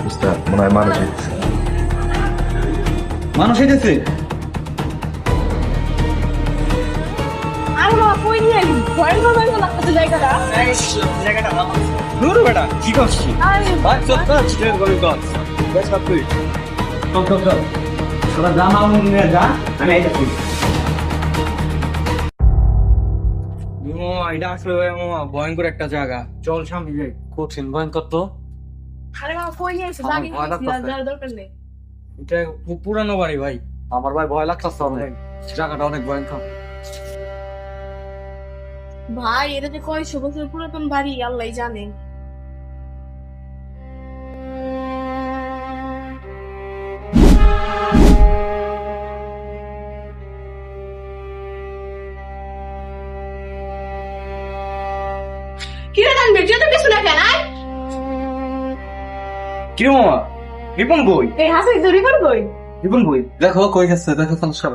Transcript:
বুঝতে মনে হয় মানুষ হইতেছে। মানুষ হইতেছে। আরে বাবা কই নিয়ে এলি ভয়ঙ্কর ভয়ঙ্কর লাগতেছে জায়গাটা। জায়গাটা ভালো। দূর বেটা কি করছিস? আরে ভাই চল চল স্ট্রেট করে কর। বেশ তুই চল চল চল তোরা জামা নিয়ে যা আমি আইতাছি। এটা আসলে ভয়ঙ্কর একটা জায়গা, চল সামনে যাই। কঠিন ভয়ঙ্কর তো। আরে বাবা কই নিয়ে এসে আমার লাগে ভয় লাগতেছে। যাওয়ার দরকার নেই। এটা খুব পুরানো বাড়ি ভাই। আমার ভাই ভয় লাগতেছে অনেক, জায়গাটা অনেক ভয়ঙ্কর। ভাই এটা যে কয়শো বছর পুরাতন বাড়ি আল্লাহই জানে। কি রে জানবি তুই তো কিছু না কেন আয় কি রে মামা, রিপন কই? এই হাসি চুরি করবই রিপন কই? দেখো কই গেছে, দেখো তাহলে সব।